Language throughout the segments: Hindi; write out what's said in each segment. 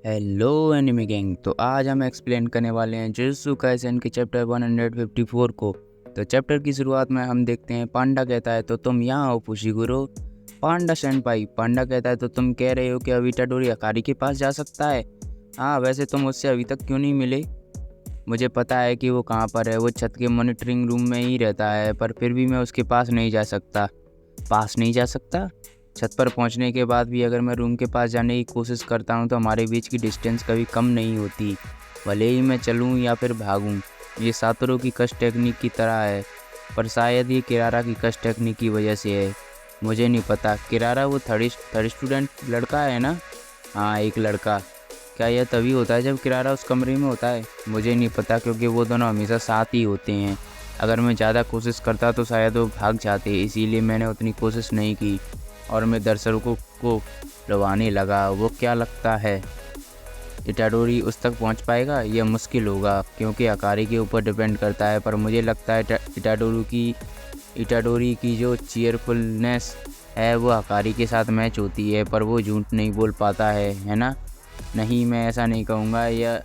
Hello enemy gang. तो आज हम एक्सप्लेन करने वाले हैं जुजुत्सु काइसेन के चैप्टर 154 को। तो चैप्टर की शुरुआत में हम देखते हैं पांडा कहता है तो तुम यहाँ हो फुशिगुरो। पांडा सेनपाई, पांडा कहता है तो तुम कह रहे हो कि अब इटाडोरी अकारी के पास जा सकता है। हाँ, वैसे तुम उससे अभी तक क्यों नहीं मिले? मुझे पता है कि वो कहाँ पर है, वो छत के मॉनिटरिंग रूम में ही रहता है, पर फिर भी मैं उसके पास नहीं जा सकता। पास नहीं जा सकता? छत पर पहुंचने के बाद भी अगर मैं रूम के पास जाने की कोशिश करता हूं तो हमारे बीच की डिस्टेंस कभी कम नहीं होती, भले ही मैं चलूं या फिर भागूं। ये सातोरू की कश टेक्निक की तरह है, पर शायद ये किरारा की कश टेक्निक की वजह से है। मुझे नहीं पता। किरारा वो थर्ड स्टूडेंट लड़का है ना? हाँ, एक लड़का। क्या यह तभी होता है जब किरारा उस कमरे में होता है? मुझे नहीं पता, क्योंकि वो दोनों हमेशा साथ ही होते हैं। अगर मैं ज़्यादा कोशिश करता तो शायद वो भाग जाते, इसीलिए मैंने उतनी कोशिश नहीं की और मैं दर्शकों को रवाने लगा। वो क्या लगता है इटाडोरी उस तक पहुंच पाएगा? यह मुश्किल होगा, क्योंकि अकारी के ऊपर डिपेंड करता है, पर मुझे लगता है इटाडोरी की जो चीयरफुलनेस है वो अकारी के साथ मैच होती है। पर वो झूठ नहीं बोल पाता है ना? नहीं, मैं ऐसा नहीं कहूँगा। यह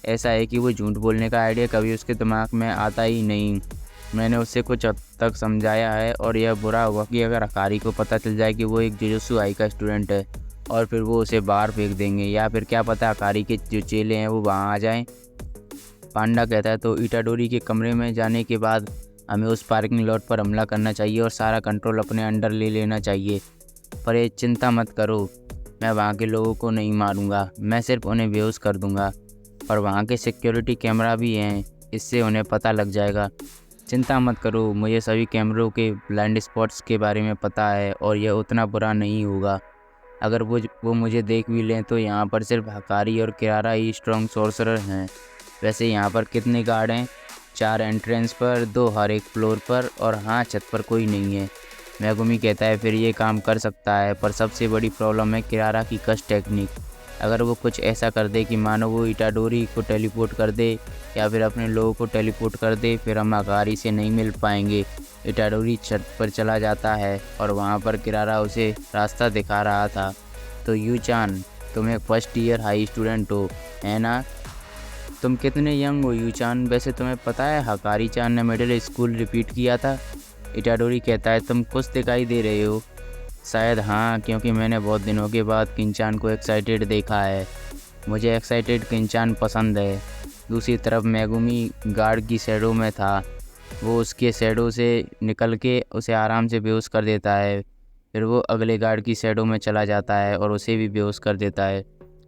ऐसा है कि वो झूठ बोलने का आइडिया कभी उसके दिमाग में आता ही नहीं। मैंने उससे कुछ हद तक समझाया है, और यह बुरा होगा कि अगर अकारी को पता चल जाए कि वो एक जुजुत्सु आई का स्टूडेंट है, और फिर वो उसे बाहर फेंक देंगे, या फिर क्या पता अकारी के जो चेले हैं वो वहाँ आ जाएं। पांडा कहता है तो इटाडोरी के कमरे में जाने के बाद हमें उस पार्किंग लॉट पर हमला करना चाहिए और सारा कंट्रोल अपने अंडर ले लेना चाहिए। पर ये चिंता मत करो, मैं वहाँ के लोगों को नहीं मारूंगा, मैं सिर्फ उन्हें बेहोश कर दूंगा। पर वहाँ के सिक्योरिटी कैमरा भी हैं, इससे उन्हें पता लग जाएगा। चिंता मत करो, मुझे सभी कैमरों के ब्लाइंड स्पॉट्स के बारे में पता है, और यह उतना बुरा नहीं होगा। अगर वो मुझे देख भी लें तो यहाँ पर सिर्फ हकारी और किरारा ही स्ट्रॉन्ग सोर्सरर हैं। वैसे यहाँ पर कितने गार्ड हैं? 4 एंट्रेंस पर, 2 हर एक फ्लोर पर, और हाँ, छत पर कोई नहीं है। मैगुमी कहता है फिर ये काम कर सकता है, पर सबसे बड़ी प्रॉब्लम है किरारा की कश टेक्निक। अगर वो कुछ ऐसा कर दे कि मानो वो इटाडोरी को टेलीपोर्ट कर दे या फिर अपने लोगों को टेलीपोर्ट कर दे, फिर हम अकारी से नहीं मिल पाएंगे। इटाडोरी छत पर चला जाता है और वहाँ पर किरारा उसे रास्ता दिखा रहा था। तो यूचान, तुम एक फर्स्ट ईयर हाई स्टूडेंट हो, है ना? तुम कितने यंग हो यूचान? वैसे तुम्हें पता है हकारी चान ने मिडिल स्कूल रिपीट किया था? इटाडोरी कहता है तुम खुश दिखाई दे रहे हो। शायद हाँ, क्योंकि मैंने बहुत दिनों के बाद किंचान को एक्साइटेड देखा है। मुझे एक्साइटेड किंचान पसंद है। दूसरी तरफ मैगुमी गार्ड की शैडो में था। वो उसके शैडो से निकल के उसे आराम से बेहोश कर देता है। फिर वो अगले गार्ड की शैडो में चला जाता है और उसे भी बेहोश कर देता है।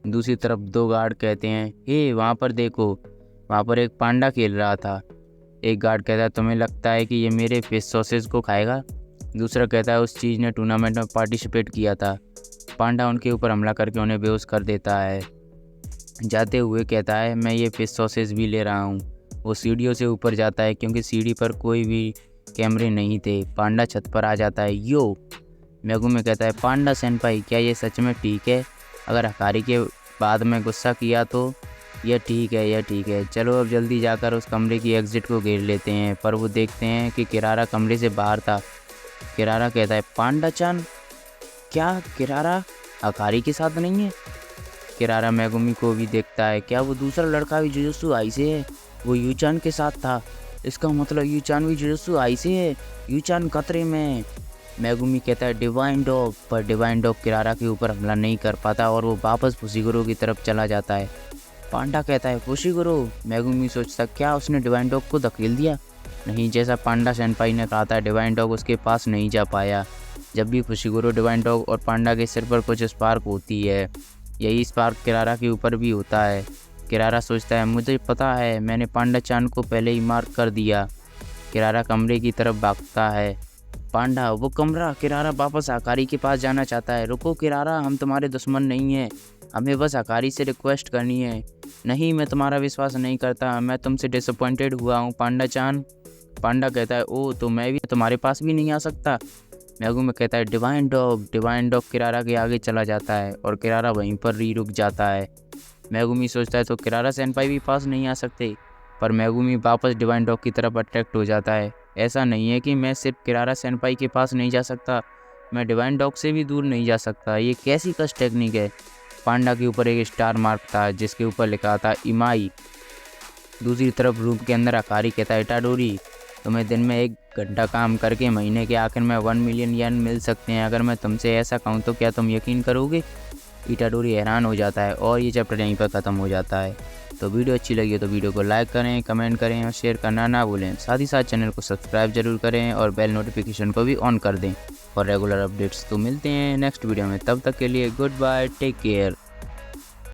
दूसरी तरफ 2 गार्ड कहते हैं हे वहाँ पर देखो, वहाँ पर एक पांडा खेल रहा था। एक गार्ड कहता है तुम्हें लगता है कि ये मेरे फिश सॉसेज को खाएगा? दूसरा कहता है उस चीज़ ने टूर्नामेंट में पार्टिसिपेट किया था। पांडा उनके ऊपर हमला करके उन्हें बेहोश कर देता है। जाते हुए कहता है मैं ये फिश सॉसेज भी ले रहा हूँ। वो सीढ़ियों से ऊपर जाता है, क्योंकि सीढ़ी पर कोई भी कैमरे नहीं थे। पांडा छत पर आ जाता है। यो मैगुमी कहता है पांडा सेनपाई, क्या ये सच में ठीक है? अगर हकारी के बाद में गुस्सा किया तो? यह ठीक है, यह ठीक है। चलो अब जल्दी जाकर उस कमरे की एग्जिट को घेर लेते हैं। पर वो देखते हैं कि किरारा कमरे से बाहर था। किरारा कहता है पांडा चान, क्या किरारा हकारी के साथ नहीं है? किरारा मैगुमी को भी देखता है। क्या वो दूसरा लड़का भी जुजुत्सु आई से है? वो यूचान के साथ था, इसका मतलब यूचान भी जुजुत्सु आई से है। यूचान खतरे में। मैगुमी कहता है डिवाइन डॉग, पर डिवाइन डॉग किरारा के ऊपर हमला नहीं कर पाता और वो वापस फुशिगुरो की तरफ चला जाता है। पांडा कहता है फुशिगुरो। मैगुमी सोचता क्या उसने डिवाइन डॉग को धकेल दिया? नहीं, जैसा पांडा सेनपाई ने कहा था डिवाइन डॉग उसके पास नहीं जा पाया। जब भी फुशिगुरो, डिवाइन डॉग और पांडा के सिर पर कुछ स्पार्क होती है, यही स्पार्क किरारा के ऊपर भी होता है। किरारा सोचता है मुझे पता है, मैंने पांडा चान को पहले ही मार्क कर दिया। किरारा कमरे की तरफ भागता है। पांडा, वो कमरा! किरारा वापस अकारी के पास जाना चाहता है। रुको किरारा, हम तुम्हारे दुश्मन नहीं हैं, हमें बस अकारी से रिक्वेस्ट करनी है। नहीं, मैं तुम्हारा विश्वास नहीं करता, मैं तुमसे डिसअपॉइंटेड हुआ हूँ पांडा चान। पांडा कहता है ओह, तो मैं भी तुम्हारे पास भी नहीं आ सकता? मैगुमी कहता है डिवाइन डॉग। डिवाइन डॉग किरारा के आगे चला जाता है और किरारा वहीं पर ही रुक जाता है। मैगुमी सोचता है तो किरारा सेनपाई भी पास नहीं आ सकते, पर मैगुमी वापस डिवाइन डॉग की तरफ अट्रैक्ट हो जाता है। ऐसा नहीं है कि मैं सिर्फ किरारा सेनपाई के पास नहीं जा सकता, मैं डिवाइन डॉग से भी दूर नहीं जा सकता। ये कैसी कश टेक्निक है? पांडा के ऊपर एक स्टार मार्क था जिसके ऊपर लिखा था इमाई। दूसरी तरफ रूम के अंदर अकारी कहता है इटाडोरी, तुम्हें दिन में 1 घंटा काम करके महीने के आखिर में 1 मिलियन येन मिल सकते हैं। अगर मैं तुमसे ऐसा कहूँ तो क्या तुम यकीन करोगे? इटाडोरी हैरान हो जाता है और ये चैप्टर यहीं पर ख़त्म हो जाता है। तो वीडियो अच्छी लगी तो वीडियो को लाइक करें, कमेंट करें और शेयर करना ना भूलें। साथ ही साथ चैनल को सब्सक्राइब जरूर करें और बेल नोटिफिकेशन को भी ऑन कर दें और रेगुलर अपडेट्स। तो मिलते हैं नेक्स्ट वीडियो में, तब तक के लिए गुड बाय, टेक केयर।